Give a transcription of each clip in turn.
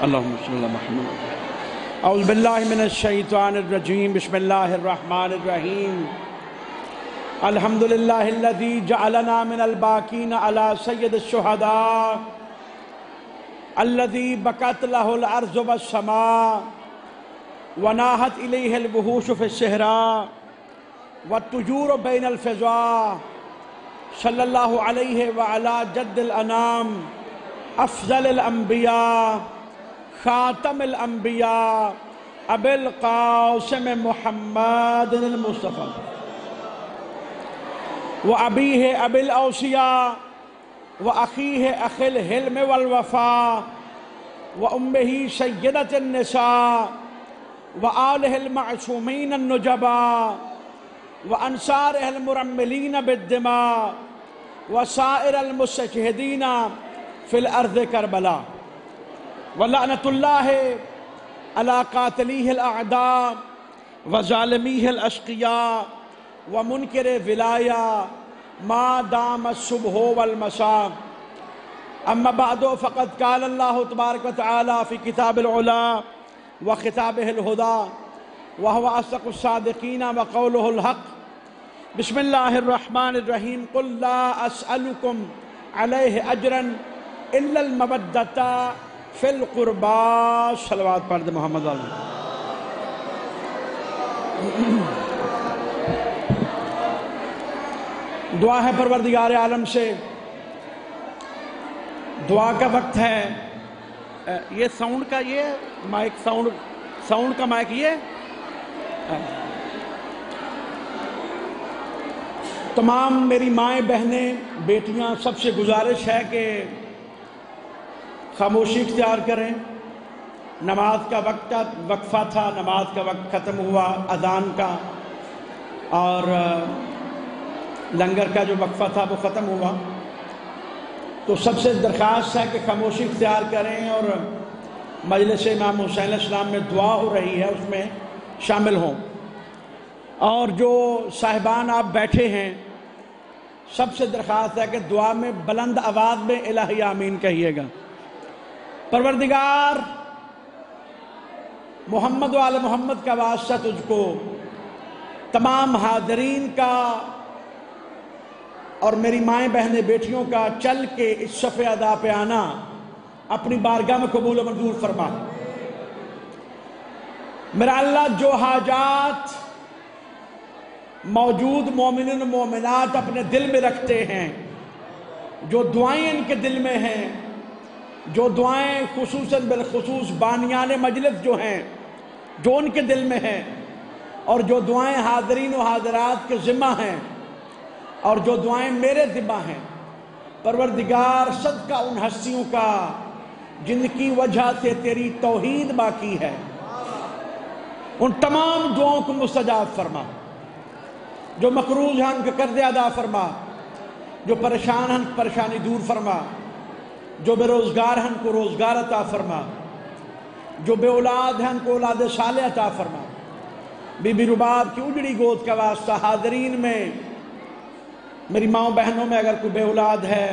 اللہم صلی اللہ محمد۔ اعوذ باللہ من الشیطان الرجیم، بسم اللہ الرحمن الرحیم۔ الحمدللہ الذی جعلنا من الباقین علی سید الشہداء الذی بکت لہ الارض والسماء وناہت الیہ الوحوش فی الصحراء والطیور بین الفضاء، صلی اللہ علیہ وعلی جد الانام افضل الانبیاء خاتم الانبیاء ابی القاسم محمد المصطفیٰ وابیہ ابی الاوصیاء واخیہ اخی الحلم والوفاء وامہ سیدۃ النساء وآلہ المعصومین النجباء وانصارہ المرملین بالدماء وسائر المستشہدین فی الارض کربلا، ولعنۃ اللہ علی قاتلیہ الاعداء وظالمیہ الاشقیاء ومنکر ولایہ ما دام الصبح والمساء۔ اما بعد فقد قال اللہ تبارک وتعالی فی کتاب العلا وخطابہ الہدی وہو اصدق الصادقین وقولہ الحق۔ بسم اللہ الرحمن الرحیم۔ قل لا اسألکم علیہ اجرا الا المودۃ فی القربى۔ صلوات پڑھ دے محمد علیہ۔ دعا ہے پروردگار عالم سے، دعا کا وقت ہے۔ یہ ساؤنڈ کا یہ مائک ساؤنڈ کا مائک یہ تمام میری مائیں بہنیں بیٹیاں سب سے گزارش ہے کہ خاموشی اختیار کریں۔ نماز کا وقفہ تھا، نماز کا وقت ختم ہوا، اذان کا اور لنگر کا جو وقفہ تھا وہ ختم ہوا، تو سب سے درخواست ہے کہ خاموشی اختیار کریں اور مجلس امام حسین علیہ السلام میں دعا ہو رہی ہے اس میں شامل ہوں۔ اور جو صاحبان آپ بیٹھے ہیں سب سے درخواست ہے کہ دعا میں بلند آواز میں الہی آمین کہیے گا۔ پروردگار محمد و آل محمد کا واسطہ تجھ کو، تمام حاضرین کا اور میری مائیں بہنیں بیٹیوں کا چل کے اس صف ادا پہ آنا اپنی بارگاہ میں قبول و منظور فرما۔ میرا اللہ جو حاجات موجود مومنین و مومنات اپنے دل میں رکھتے ہیں، جو دعائیں ان کے دل میں ہیں، جو دعائیں خصوصاً بالخصوص بانیان مجلس جو ہیں جو ان کے دل میں ہیں، اور جو دعائیں حاضرین و حاضرات کے ذمہ ہیں، اور جو دعائیں میرے ذمہ ہیں، پروردگار صدقہ ان ہستیوں کا جن کی وجہ سے تیری توحید باقی ہے، ان تمام دعاؤں کو مستجاب فرما۔ جو مقروض ہیں ان کے قرض ادا فرما، جو پریشان ہیں پریشانی دور فرما، جو بے روزگار ہیں ان کو روزگار عطا فرما، جو بے اولاد ہیں ان کو اولاد صالح عطا فرما۔ بی بی رباب کی اجڑی گود کا واسطہ حاضرین میں میری ماں بہنوں میں اگر کوئی بے اولاد ہے،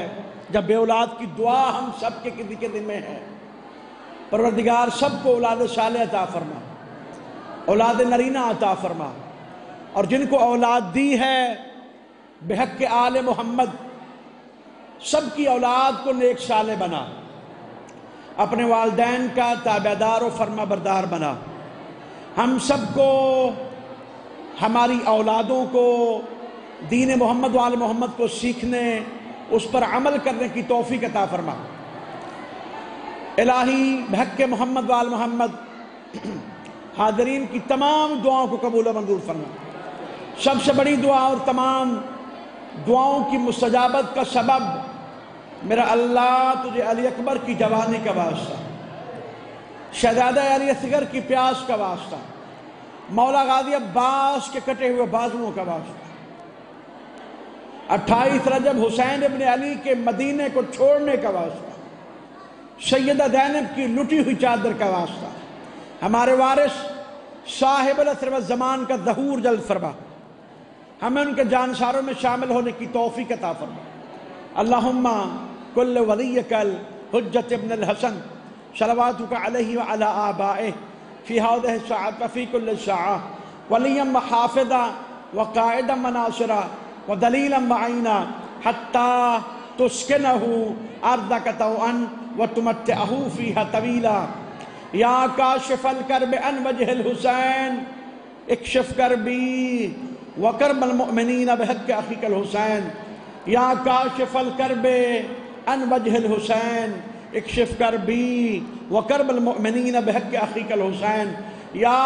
جب بے اولاد کی دعا ہم سب کے کسی کے دل میں ہے، پروردگار سب کو اولاد صالح عطا فرما، اولاد نرینہ عطا فرما، اور جن کو اولاد دی ہے بحق آل محمد سب کی اولاد کو نیک صالح بنا، اپنے والدین کا تابعدار و فرما بردار بنا۔ ہم سب کو، ہماری اولادوں کو دین محمد و آل محمد کو سیکھنے، اس پر عمل کرنے کی توفیق عطا فرما۔ الہی بحق محمد و آل محمد حاضرین کی تمام دعاؤں کو قبول و منظور فرما۔ سب سے بڑی دعا اور تمام دعاؤں کی مستجابت کا سبب میرا اللہ تجھے علی اکبر کی جوانی کا واسطہ، شہزادہ علی اصغر کی پیاس کا واسطہ، مولا غازی عباس کے کٹے ہوئے بازوؤں کا واسطہ، 28 رجب حسین ابن علی کے مدینے کو چھوڑنے کا واسطہ، سیدہ زینب کی لٹی ہوئی چادر کا واسطہ، ہمارے وارث صاحب العصر والزمان کا ظہور جلد فرما، ہمیں ان کے جانساروں میں شامل ہونے کی توفیق عطا فرما۔ اللہم کل ولیک الحجت ابن الحسن صلواتک علیہ وعلی آبائہ فی ہذہ الساعۃ وفی کل ساعہ ولیا وحافظا وقائدا وناصرا ودلیلا وعینا حتی تسکنہ ارضک طوعا وتمتعہ فیہا طویلا یا کاشف الکرب عن وجہ الحسین اکشف کربی وکرب المؤمنین بحق اخیک الحسین یا کاشف الکرب عن وجہ الحسین اکشف کربی وکرب المؤمنین بحق اخیک الحسین یا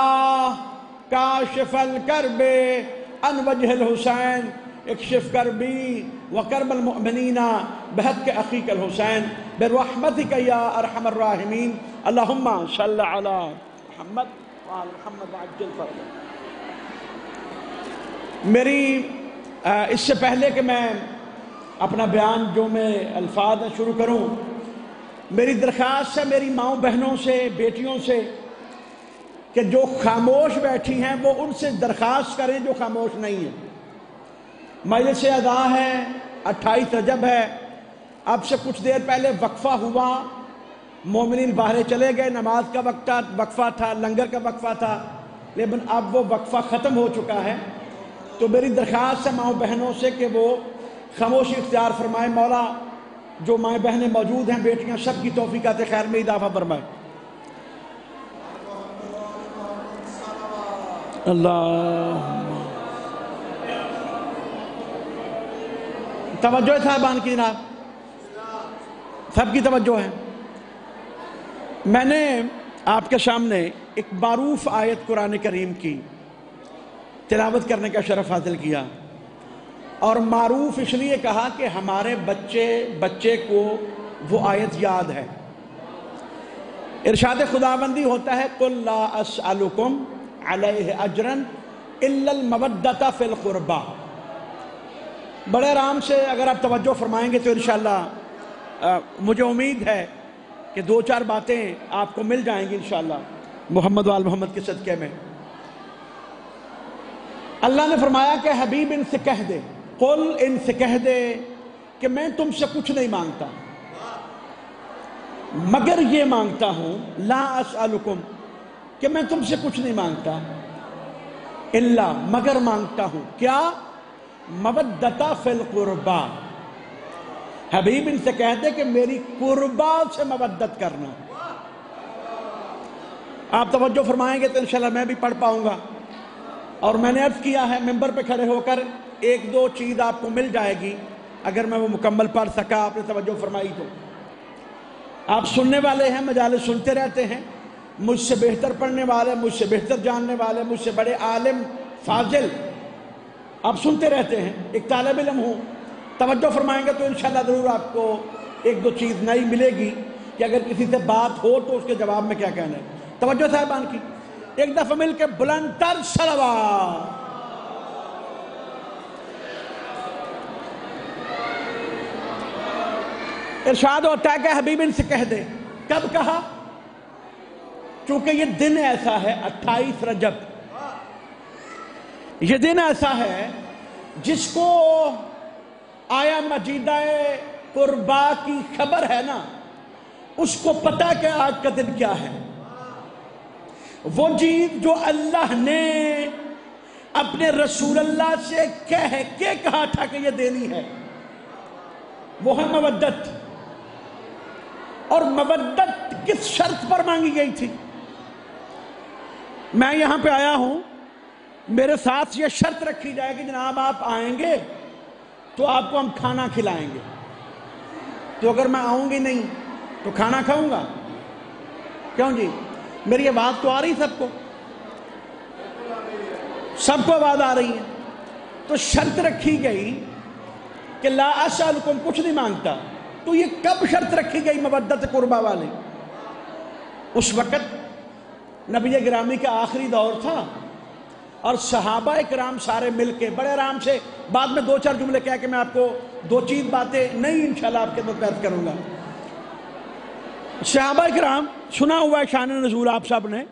کاشف الکرب عن وجہ الحسین اکشف کربی وکرب المؤمنین بحق اخیک الحسین برحمتک یا ارحم الراحمین اللہم صلی علی محمد وعلی محمد وعجل فرجہ۔ میری اس سے پہلے کہ میں اپنا بیان جو میں الفاظ شروع کروں، میری درخواست ہے میری ماؤں بہنوں سے، بیٹیوں سے، کہ جو خاموش بیٹھی ہیں وہ ان سے درخواست کریں جو خاموش نہیں ہیں۔ مجلس ادا ہے، 28 رجب ہے، اب سے کچھ دیر پہلے وقفہ ہوا، مومنین باہر چلے گئے، نماز کا وقفہ تھا، لنگر کا وقفہ تھا، لیکن اب وہ وقفہ ختم ہو چکا ہے۔ تو میری درخواست ہے ماؤں بہنوں سے کہ وہ خاموشی اختیار فرمائیں۔ مولا جو مائیں بہنیں موجود ہیں، بیٹیاں، سب کی توفیقات خیر میں اضافہ فرمائے۔ اللہ توجہ ہے صاحبان کی، جناب سب کی توجہ ہے۔ میں نے آپ کے سامنے ایک معروف آیت قرآن کریم کی تلاوت کرنے کا شرف حاصل کیا، اور معروف اس لیے کہا کہ ہمارے بچے کو وہ آیت یاد ہے۔ ارشاد خداوندی ہوتا ہے قُلْ لَا أَسْأَلُكُمْ عَلَيْهِ أَجْرًا إِلَّا الْمَوَدَّةَ فِي الْقُرْبَى۔ بڑے آرام سے اگر آپ توجہ فرمائیں گے تو انشاءاللہ مجھے امید ہے کہ 2-4 باتیں آپ کو مل جائیں گی انشاءاللہ محمد وآل محمد کے صدقے میں۔ اللہ نے فرمایا کہ حبیب ان سے کہہ دے، قل ان سے کہہ دے کہ میں تم سے کچھ نہیں مانگتا مگر یہ مانگتا ہوں، لا اسألکم، کہ میں تم سے کچھ نہیں مانگتا، الا مگر مانگتا ہوں کیا؟ مودۃ فی القربى۔ حبیب ان سے کہہ دے کہ میری قربا سے مودت کرنا۔ آپ توجہ فرمائیں گے تو انشاءاللہ میں بھی پڑھ پاؤں گا، اور میں نے عرض کیا ہے ممبر پہ کھڑے ہو کر 1-2 چیز آپ کو مل جائے گی اگر میں وہ مکمل پڑھ سکا، آپ نے توجہ فرمائی تو۔ آپ سننے والے ہیں، مجالس سنتے رہتے ہیں، مجھ سے بہتر پڑھنے والے، مجھ سے بہتر جاننے والے، مجھ سے بڑے عالم فاضل آپ سنتے رہتے ہیں، ایک طالب علم ہوں، توجہ فرمائیں گے تو انشاءاللہ ضرور آپ کو 1-2 چیز نئی ملے گی کہ اگر کسی سے بات ہو تو اس کے جواب میں کیا کہنا ہے۔ توجہ صاحبان کی، ایک دفعہ مل کے بلند تر صلوات۔ ارشاد ہوتا ہے کہ حبیب ان سے کہہ دے، کب کہا؟ چونکہ یہ دن ایسا ہے 28 رجب، یہ دن ایسا ہے جس کو آیا مجیدہ قربا کی خبر ہے نا، اس کو پتہ کہ آج کا دن کیا ہے۔ وہ چیز جو اللہ نے اپنے رسول اللہ سے کہہ کے کہا تھا کہ یہ دینی ہے، وہ ہے مودت۔ اور مودت کس شرط پر مانگی گئی تھی؟ میں یہاں پہ آیا ہوں، میرے ساتھ یہ شرط رکھی جائے کہ جناب آپ آئیں گے تو آپ کو ہم کھانا کھلائیں گے، تو اگر میں آؤں گی نہیں تو کھانا کھاؤں گا؟ کیوں جی؟ میری آواز تو آ رہی سب کو آواز آ رہی ہے۔ تو شرط رکھی گئی کہ لا اسألکم، کچھ نہیں مانگتا۔ تو یہ کب شرط رکھی گئی مودت قربا والی؟ اس وقت نبی گرامی کا آخری دور تھا، اور صحابہ کرام سارے مل کے بڑے آرام سے، بعد میں 2-4 جملے کہہ کے میں آپ کو 2 باتیں نہیں انشاءاللہ آپ کے متعارف کروں گا۔ صحابہ کرام، سنا ہوا ہے شان نزول، آپ سب نے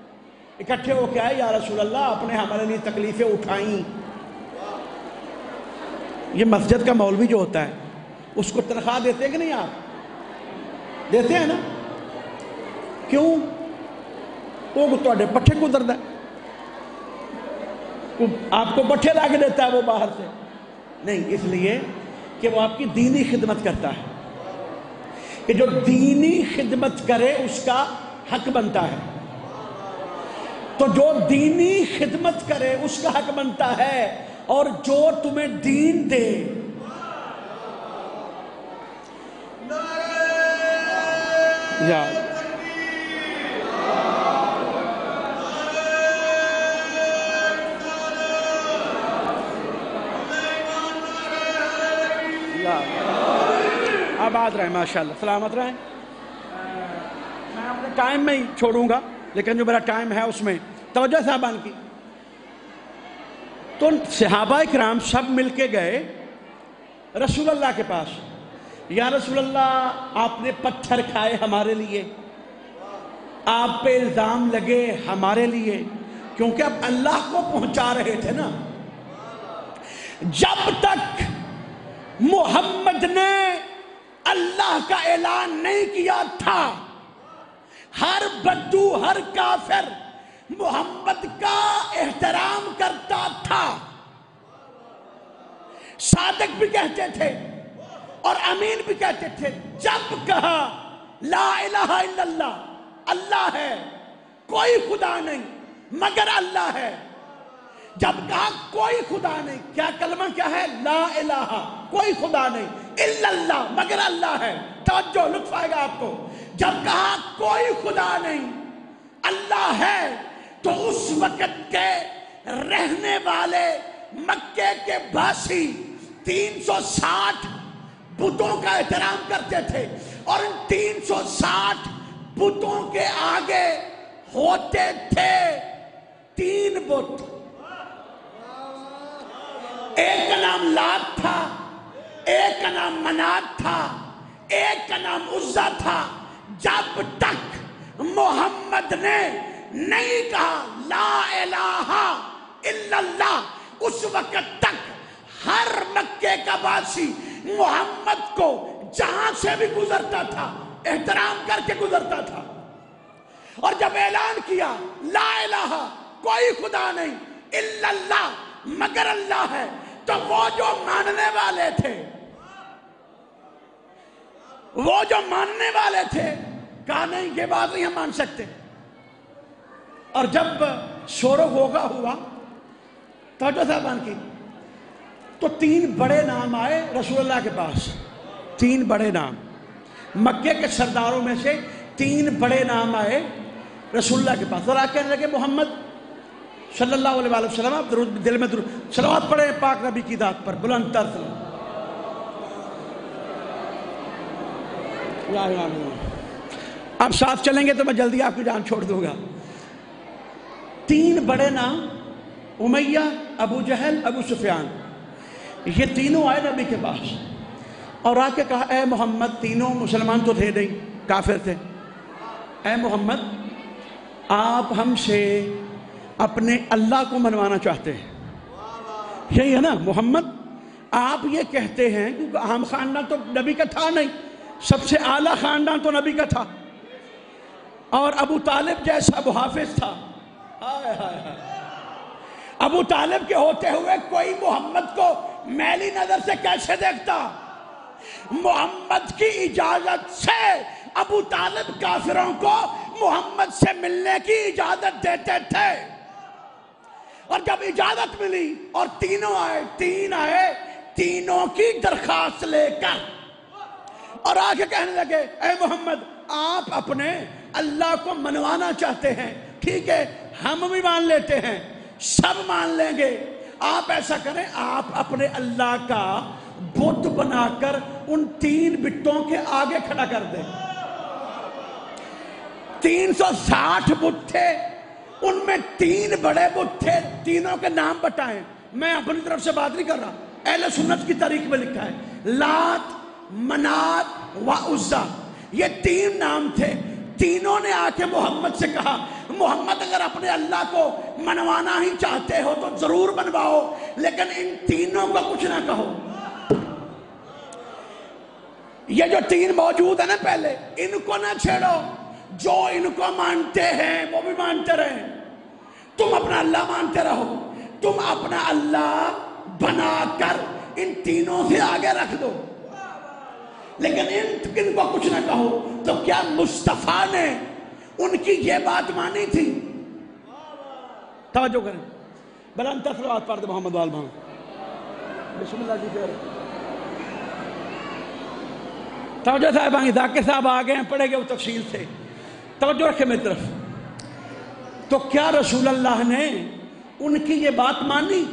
اکٹھے ہو کے آئے، یا رسول اللہ آپ نے ہمارے لیے تکلیفیں اٹھائیں۔ یہ مسجد کا مولوی جو ہوتا ہے اس کو تنخواہ دیتے ہیں کہ نہیں؟ آپ دیتے ہیں نا؟ کیوں؟ وہ تواڈے پٹھے گزردا ہے، آپ کو پٹھے لا کے دیتا ہے وہ باہر سے؟ نہیں، اس لیے کہ وہ آپ کی دینی خدمت کرتا ہے، کہ جو دینی خدمت کرے اس کا حق بنتا ہے، تو جو دینی خدمت کرے اس کا حق بنتا ہے، اور جو تمہیں دین دے یا آباد رہیں، ماشاءاللہ، سلامت رہیں۔ میں اپنے ٹائم میں ہی چھوڑوں گا، لیکن جو میرا ٹائم ہے اس میں توجہ صاحبان کی۔ تو صحابہ کرام سب مل کے گئے رسول اللہ کے پاس، یا رسول اللہ آپ نے پتھر کھائے ہمارے لیے، آپ پہ الزام لگے ہمارے لیے، کیونکہ اب اللہ کو پہنچا رہے تھے نا۔ جب تک محمد نے اللہ کا اعلان نہیں کیا تھا، ہر بدو، ہر کافر محمد کا احترام کرتا تھا، صادق بھی کہتے تھے اور امین بھی کہتے تھے۔ جب کہا لا الہ الا اللہ، اللہ ہے، کوئی خدا نہیں مگر اللہ ہے، جب کہا کوئی خدا نہیں، کیا کلمہ کیا ہے؟ لا الہ، کوئی خدا نہیں، الا اللہ، مگر اللہ ہے۔ توجہ، لطف آئے گا آپ کو۔ جب کہا کوئی خدا نہیں، اللہ ہے، تو اس وقت کے رہنے والے مکے کے باسی 360 بتوں کا احترام کرتے تھے، اور ان 360 بتوں کے آگے ہوتے تھے 3 بت، ایک کا نام لات تھا، ایک کا نام منات تھا، ایک کا نام عزا تھا۔ جب تک محمد نے نہیں کہا لا الہ الا اللہ، اس وقت تک ہر مکے کا باسی محمد کو جہاں سے بھی گزرتا تھا احترام کر کے گزرتا تھا، اور جب اعلان کیا لا الہ، کوئی خدا نہیں، الا اللہ، مگر اللہ ہے، تو وہ جو ماننے والے تھے، وہ جو ماننے والے تھے، کہا نہیں یہ بات نہیں ہم مان سکتے۔ اور جب شور و غوغا ہوا توجہ صاحبان کی، تو 3 بڑے نام آئے رسول اللہ کے پاس، 3 بڑے نام، مکے کے سرداروں میں سے 3 بڑے نام آئے رسول اللہ کے پاس، اور آ کہنے لگے محمد صلی اللہ علیہ وآلہ وسلم، آپ دل میں صلوات پڑھیں پاک نبی کی ذات پر، بلند تر صلوات۔ آپ ساتھ چلیں گے تو میں جلدی آپ کی جان چھوڑ دوں گا۔ 3 بڑے نام، امیہ، ابو جہل، ابو سفیان، یہ تینوں آئے نبی کے پاس اور آ کے کہا اے محمد، تینوں مسلمان تو تھے نہیں، کافر تھے، اے محمد آپ ہم سے اپنے اللہ کو منوانا چاہتے ہیں، یہی ہے نا محمد؟ آپ یہ کہتے ہیں کیونکہ عام خاندان تو نبی کا تھا نہیں، سب سے اعلیٰ خاندان تو نبی کا تھا، اور ابو طالب جیسا ابو حافظ تھا۔ ابو طالب کے ہوتے ہوئے کوئی محمد کو میلی نظر سے کیسے دیکھتا؟ محمد کی اجازت سے ابو طالب کافروں کو محمد سے ملنے کی اجازت دیتے تھے، اور جب اجازت ملی اور تینوں آئے، 3 آئے، تینوں کی درخواست لے کر، اور آگے کہنے لگے اے محمد آپ اپنے اللہ کو منوانا چاہتے ہیں، ٹھیک ہے ہم بھی مان لیتے ہیں، سب مان لیں گے، آپ ایسا کریں آپ اپنے اللہ کا بت بنا کر ان 3 بتوں کے آگے کھڑا کر دیں۔ 360 بت تھے، ان میں 3 بڑے بت تھے، تینوں کے نام بتائیں، میں اپنی طرف سے بات نہیں کر رہا، اہل سنت کی تاریخ میں لکھا ہے، لات، منات و عزا، یہ 3 نام تھے۔ تینوں نے آ کے محمد سے کہا محمد اگر اپنے اللہ کو منوانا ہی چاہتے ہو تو ضرور منواؤ، لیکن ان تینوں کو کچھ نہ کہو۔ یہ جو 3 موجود ہیں نا پہلے، ان کو نہ چھیڑو، جو ان کو مانتے ہیں وہ بھی مانتے رہیں، تم اپنا اللہ مانتے رہو، تم اپنا اللہ بنا کر ان تینوں سے آگے رکھ دو، لیکن ان کو کچھ نہ کہو۔ تو کیا مصطفیٰ نے ان کی یہ بات مانی تھی؟ توجہ کریں، بلند صلوات پڑھ دے محمد وال محمد، بسم اللہ جی خیر۔ توجہ صاحب آئیں، ذاکر صاحب آگئے ہیں، پڑھے گے وہ تفصیل سے، توجہ رکھیں میری طرف۔ تو کیا رسول اللہ نے ان کی یہ بات مانی؟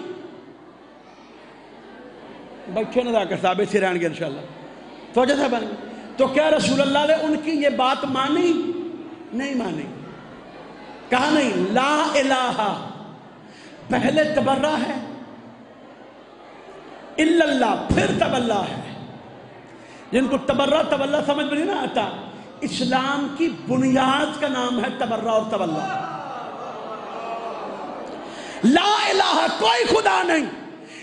بچے نے ذاکر صاحب اسی رہن گے انشاءاللہ، توجہ صاحب آئیں۔ تو کیا رسول اللہ نے ان کی یہ بات مانی؟ نہیں مانی۔ کہا نہیں، لا الہ پہلے تبرہ ہے، الا اللہ پھر تبلہ ہے۔ جن کو تبرہ تبلہ سمجھ میں نہیں آتا، اسلام کی بنیاد کا نام ہے تبرہ اور تبلہ۔ لا الہ کوئی خدا نہیں۔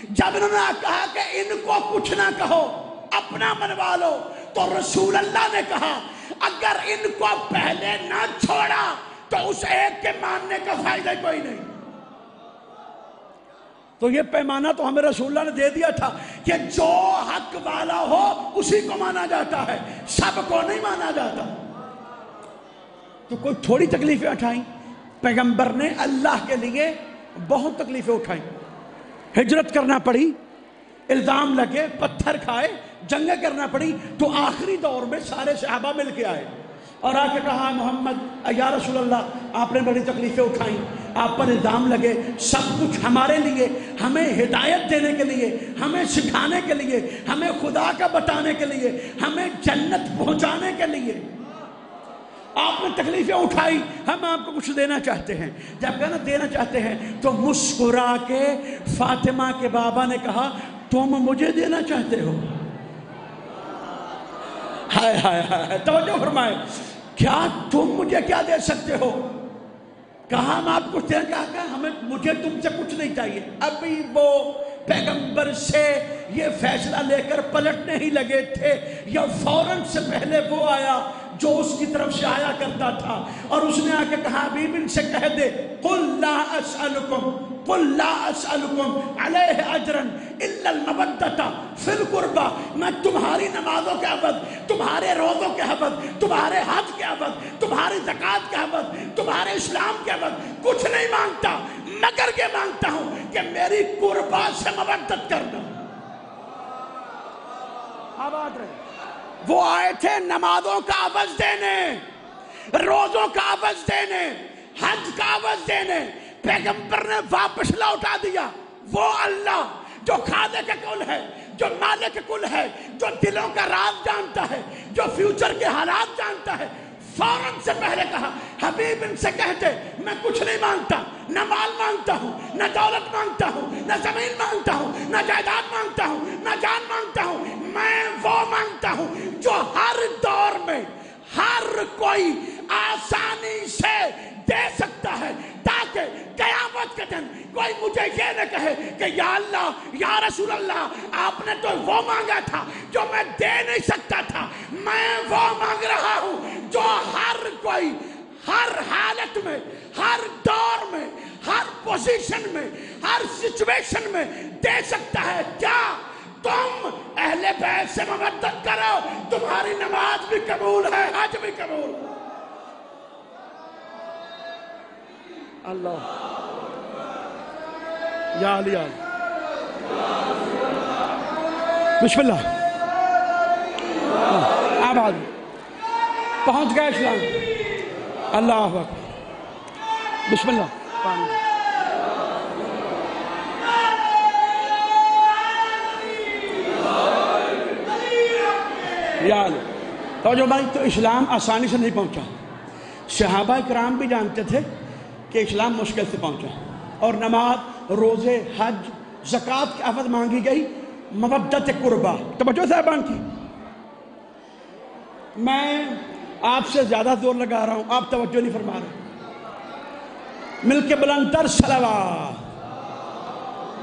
جب انہوں نے کہا کہ ان کو کچھ نہ کہو، اپنا منوا لو، تو رسول اللہ نے کہا اگر ان کو پہلے نہ چھوڑا تو اس ایک کے ماننے کا فائدہ کوئی نہیں۔ تو یہ پیمانہ تو ہمیں رسول اللہ نے دے دیا تھا کہ جو حق والا ہو اسی کو مانا جاتا ہے، سب کو نہیں مانا جاتا۔ تو کوئی تھوڑی تکلیفیں اٹھائیں، پیغمبر نے اللہ کے لیے بہت تکلیفیں اٹھائیں، ہجرت کرنا پڑی، الزام لگے، پتھر کھائے، جنگیں کرنا پڑی، تو آخری دور میں سارے صحابہ مل کے آئے اور آ کے کہا محمد یا رسول اللہ آپ نے بڑی تکلیفیں اٹھائیں، آپ پر الزام لگے، سب کچھ ہمارے لیے، ہمیں ہدایت دینے کے لیے، ہمیں سکھانے کے لیے، ہمیں خدا کا بتانے کے لیے، ہمیں جنت پہنچانے کے لیے آپ نے تکلیفیں اٹھائی، ہم آپ کو کچھ دینا چاہتے ہیں۔ جب کہنا دینا چاہتے ہیں تو مسکرا کے فاطمہ کے بابا نے کہا تم مجھے دینا چاہتے ہو؟ ہائے ہائے ہائے، توجہ فرمائے، کیا تم مجھے کیا دے سکتے ہو؟ کہا ہم آپ کچھ دینا، کہا مجھے تم سے کچھ نہیں چاہیے۔ ابھی وہ پیغمبر سے یہ فیصلہ لے کر پلٹنے ہی لگے تھے، یا فوراً سے پہلے وہ آیا جو اس کی طرف سے آیا کرتا تھا، اور اس نے آ کے کہا حبیب ان سے کہہ دے قل لا اسألکم علیہ اجرا الا المودۃ فی القربى، میں تمہاری نمازوں کے عوض، تمہارے روزوں کے عوض، تمہارے حج کے عوض، تمہاری زکوٰۃ کے عوض، تمہارے اسلام کے عوض کچھ نہیں مانگتا، مگر یہ مانگتا ہوں کہ میری قربا سے مودت کرنا۔ آباد رہے۔ وہ آئے تھے نمازوں کا عوض دینے، روزوں کا عوض دینے، حج کا عوض دینے، پیغمبر نے واپس لوٹا دیا۔ وہ اللہ جو خالق کل ہے، جو مالک کل ہے، جو دلوں کا راز جانتا ہے، جو فیوچر کے حالات جانتا ہے، فوراً سے پہلے کہا حبیب ان سے کہتے میں کچھ نہیں مانگتا، نہ مال مانگتا ہوں، نہ دولت مانگتا ہوں، نہ زمین مانگتا ہوں، نہ جائیداد مانگتا ہوں، نہ جان مانگتا ہوں، میں وہ مانگتا ہوں جو ہر دور میں ہر کوئی آسانی سے دے سکتا ہے، تاکہ قیامت کے دن کوئی مجھے یہ نہ کہے کہ یا اللہ یا رسول اللہ آپ نے تو وہ مانگا تھا جو میں دے نہیں سکتا تھا، میں وہ مانگ رہا ہوں جو ہر کوئی ہر حالت میں، ہر دور میں، ہر پوزیشن میں، ہر سچویشن میں دے سکتا ہے۔ کیا تم اہل بیت سے مودت کرو، تمہاری نماز بھی قبول ہے، حج بھی قبول ہے۔ اللہ یا علی بسم اللہ، آباد پہنچ گئے اسلام۔ اللہ اکبر، بسم اللہ۔ یا علی توجہ بھائی، تو اسلام آسانی سے نہیں پہنچا، صحابہ کرام بھی جانتے تھے کہ اسلام مشکل سے پہنچا، اور نماز، روزے، حج، زکوٰۃ کی عوض مانگی گئی مودت قربا۔ توجہ صاحبان کی، میں آپ سے زیادہ زور لگا رہا ہوں، آپ توجہ نہیں فرما رہے، مل کے بلند تر صلوات۔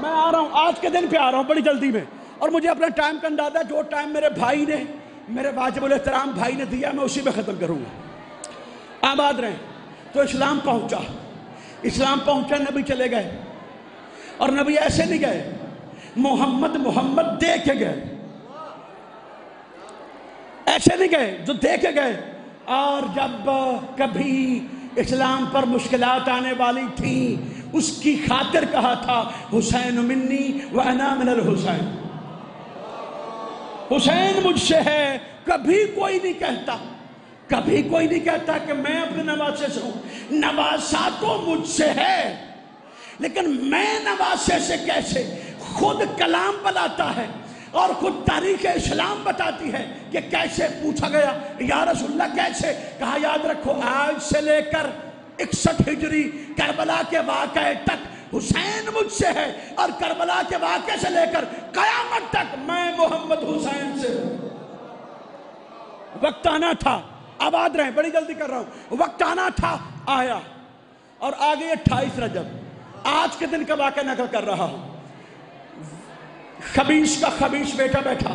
میں آ رہا ہوں، آج کے دن پہ آ رہا ہوں بڑی جلدی میں، اور مجھے اپنا ٹائم کا اندازہ ہے، جو ٹائم میرے بھائی نے، میرے واجب الاحترام بھائی نے دیا میں اسی میں ختم کروں گا۔ آباد رہیں. تو اسلام پہنچا. اسلام پہنچا, نبی چلے گئے. اور نبی ایسے نہیں گئے, محمد محمد دے کے گئے. ایسے نہیں گئے جو دے کے گئے. اور جب کبھی اسلام پر مشکلات آنے والی تھیں, اس کی خاطر کہا تھا حسین منی وانا من الحسین. حسین مجھ سے ہے. کبھی کوئی نہیں کہتا, کبھی کوئی نہیں کہتا کہ میں اپنے نواسے سے ہوں. نواسا تو مجھ سے ہے, لیکن میں نواسے سے کیسے؟ خود کلام بلاتا ہے اور خود تاریخ اسلام بتاتی ہے کہ کیسے. پوچھا گیا یا رسول اللہ کیسے؟ کہا یاد رکھو آج سے لے کر 61 ہجری کربلا کے واقعے تک حسین مجھ سے ہے, اور کربلا کے واقعے سے لے کر قیامت تک میں محمد حسین سے ہوں. وقت آنا تھا, آباد رہیں, بڑی جلدی کر رہا ہوں. وقت آنا تھا, آیا. اور آگے 28 رجب, آج کے دن کا واقعہ نقل کر رہا ہوں. خبیث کا خبیث بیٹا بیٹھا,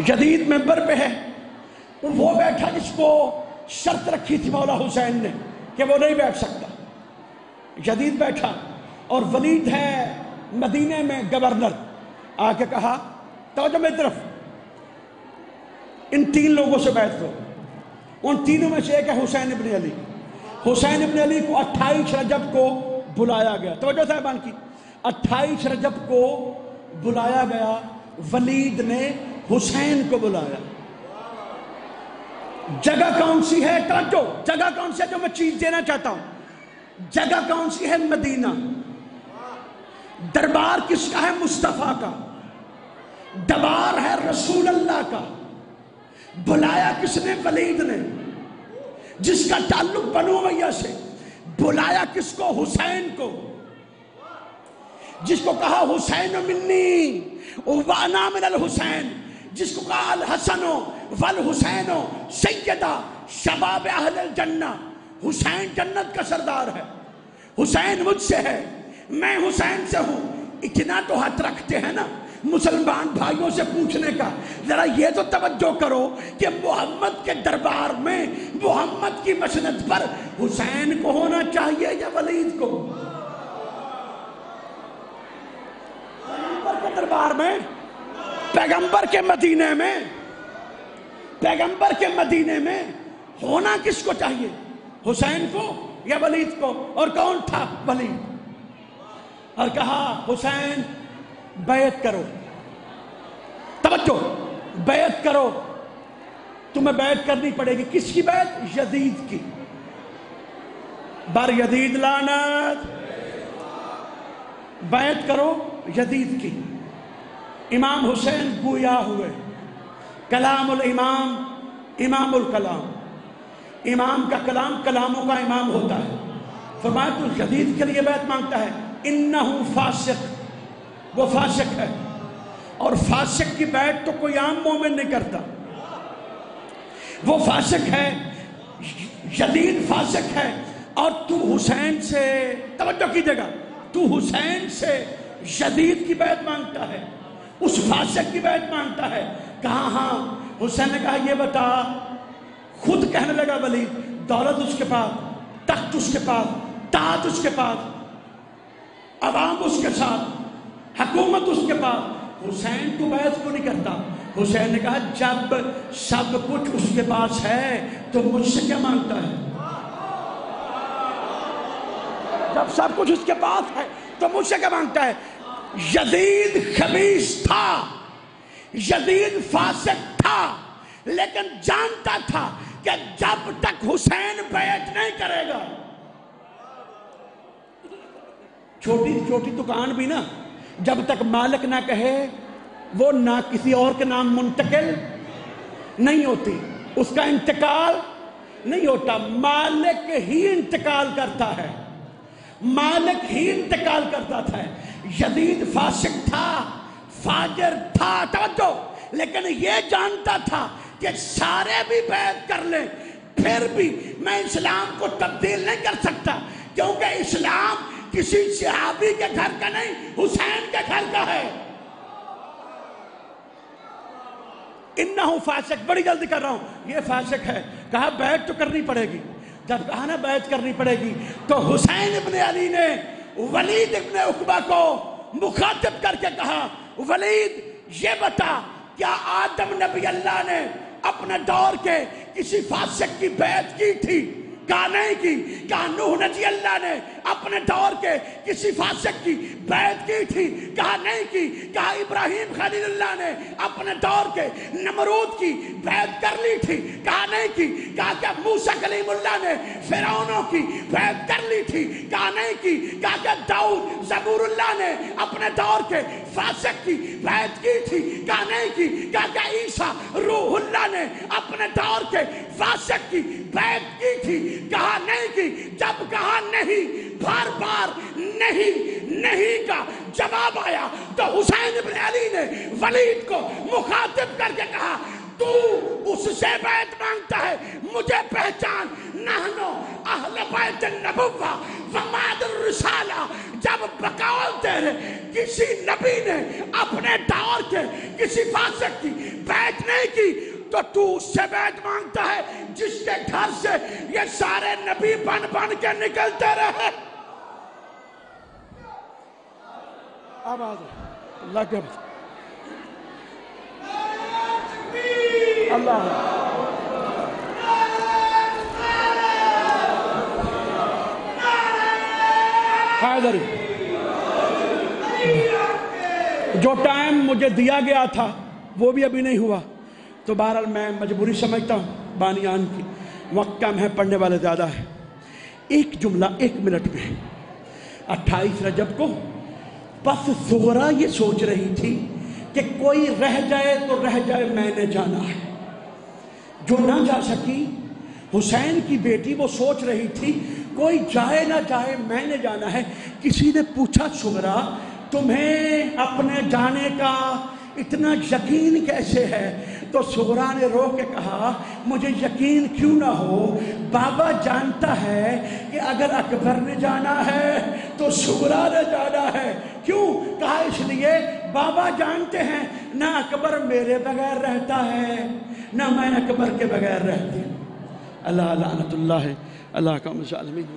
جدید ممبر پہ ہے. وہ بیٹھا جس کو شرط رکھی تھی مولا حسین نے کہ وہ نہیں بیٹھ سکتا. جدید بیٹھا, اور ولید ہے مدینے میں گورنر. آ کے کہا توجہ میری طرف, ان 3 لوگوں سے بیعت کرو. ان تینوں میں سے ایک ہے حسین ابن علی. حسین ابن علی کو 28 رجب کو بلایا گیا. توجہ صاحبان کی, 28 رجب کو بلایا گیا. ولید نے حسین کو بلایا. جگہ کون سی ہے؟ توجہ, جگہ کون سی ہے جو میں چیز دینا چاہتا ہوں. جگہ کون سی ہے؟ مدینہ. دربار کس کا ہے؟ مصطفیٰ کا. دربار ہے رسول اللہ کا. بلایا کس نے؟ ولید نے, جس کا تعلق بنو امیہ سے. بلایا کس کو؟ حسین کو, جس کو کہا حسین منی وانا من الحسین, جس کو کہا الحسن والحسین سیدہ شباب اہل الجنہ. حسین جنت کا سردار ہے. حسین مجھ سے ہے, میں حسین سے ہوں. اتنا تو حق رکھتے ہیں نا مسلمان بھائیوں سے پوچھنے کا. ذرا یہ تو توجہ کرو کہ محمد کے دربار میں محمد کی مسند پر حسین کو ہونا چاہیے یا ولید کو؟ پیغمبر کے دربار میں, پیغمبر کے مدینے میں, پیغمبر کے مدینے میں ہونا کس کو چاہیے؟ حسین کو یا ولید کو؟ اور کون تھا؟ ولید. اور کہا حسین بیعت کرو. توجہ, بیعت کرو. تمہیں بیعت کرنی پڑے گی. کس کی بیعت؟ یزید کی. بر یزید لعنت. بیعت کرو یزید کی. امام حسین گویا ہوئے. کلام الامام امام الکلام. امام کا کلام کلاموں کا امام ہوتا ہے. فرمایا تو یزید کے لیے بیعت مانگتا ہے. انہو فاسق, وہ فاسق ہے. اور فاسق کی بیعت تو کوئی عام مومن نہیں کرتا. وہ فاسق ہے, یزید فاسق ہے. اور تو حسین سے, توجہ کیجئے گا, تو حسین سے یزید کی بیعت مانگتا ہے, اس فاسق کی بیعت مانگتا ہے. کہا ہاں. حسین نے کہا یہ بتا. خود کہنے لگا ولید, دولت اس کے پاس, تخت اس کے پاس, تاج اس کے پاس, عوام اس کے ساتھ, حکومت اس کے پاس. حسین تو بیعت کو نہیں کرتا. حسین نے کہا جب سب کچھ اس کے پاس ہے تو مجھ سے کیا مانگتا ہے؟ جب سب کچھ اس کے پاس ہے تو مجھ سے کیا مانگتا ہے؟ یزید خبیث تھا, یزید فاسق تھا, لیکن جانتا تھا کہ جب تک حسین بیعت نہیں کرے گا. چھوٹی چھوٹی دکان بھی نا جب تک مالک نہ کہے وہ نہ کسی اور کے نام منتقل نہیں ہوتی, اس کا انتقال نہیں ہوتا. مالک ہی انتقال کرتا ہے, مالک ہی انتقال کرتا تھا. یزید فاسق تھا, فاجر تھا, توجہ, لیکن یہ جانتا تھا کہ سارے بھی بیعت کر لیں پھر بھی میں اسلام کو تبدیل نہیں کر سکتا, کیونکہ اسلام کسی صحابی کے گھر کا نہیں, حسین کے گھر کا ہے. انہو فاسق، بڑی جلدی کر رہا ہوں، یہ فاسق ہے۔ کہا بیعت تو کرنی پڑے گی۔ جب کہا نا بیعت کرنی پڑے گی تو حسین ابن علی نے ولید ابن عقبہ کو مخاطب کر کے کہا، ولید یہ بتا کیا آدم نبی اللہ نے اپنے دور کے کسی فاسق کی بیعت کی تھی؟ کہا نہیں کی۔ کہا نوح نبی اللہ نے اپنے دور کے کسی فاسق کی بیعت کی تھی؟ کہا نہیں کی۔ کہا ابراہیم خلیل اللہ نے اپنے دور کے نمرود کی بیعت کر لی تھی؟ کہا نہیں کی۔ کہا کہ موسیٰ کلیم اللہ نے فرعونوں کی بیعت کر لی تھی؟ کہا نہیں کی۔ کہا کہ داؤد زبور اللہ نے اپنے دور کے فاسق کی بیعت کی تھی؟ کہا نہیں کی۔ کہا کہ عیسیٰ روح اللہ نے اپنے دور کے فاسق کی بیعت کی تھی؟ کہا نہیں کی۔ جب کہا نہیں، بار بار نہیں کا جواب آیا تو حسین ابن علی نے ولید کو مخاطب کر کے کہا، تو اس سے بیعت مانگتا ہے، مجھے پہچان، نحنو اہل بیت النبوہ ومعد الرسالہ۔ جب بقول تیرے کسی نبی نے اپنے دور کے کسی فاسق کی بیعت نہیں کی تو اس سے بیعت مانگتا ہے جس کے گھر سے یہ سارے نبی بن کے نکلتے رہے۔ اب اللہ کے اللہ حیدری، جو ٹائم مجھے دیا گیا تھا وہ بھی ابھی نہیں ہوا، تو بہرحال میں مجبوری سمجھتا ہوں، بانیان کی وقت کم ہے، پڑھنے والے زیادہ ہے۔ ایک جملہ 1 منٹ میں۔ 28 رجب کو پس زہرا یہ سوچ رہی تھی کہ کوئی رہ جائے تو رہ جائے، میں نے جانا ہے۔ جو نہ جا سکی حسین کی بیٹی، وہ سوچ رہی تھی کوئی جائے نہ جائے، میں نے جانا ہے۔ کسی نے پوچھا زہرا تمہیں اپنے جانے کا اتنا یقین کیسے ہے؟ تو زہرا نے رو کے کہا مجھے یقین کیوں نہ ہو، بابا جانتا ہے کہ اگر اکبر نے جانا ہے تو زہرا نے جانا ہے۔ کیوں؟ کہا اس لیے بابا جانتے ہیں نہ اکبر میرے بغیر رہتا ہے نہ میں اکبر کے بغیر رہتی ہوں۔ اللہ لعنت اللہ اللہ کا مظالمین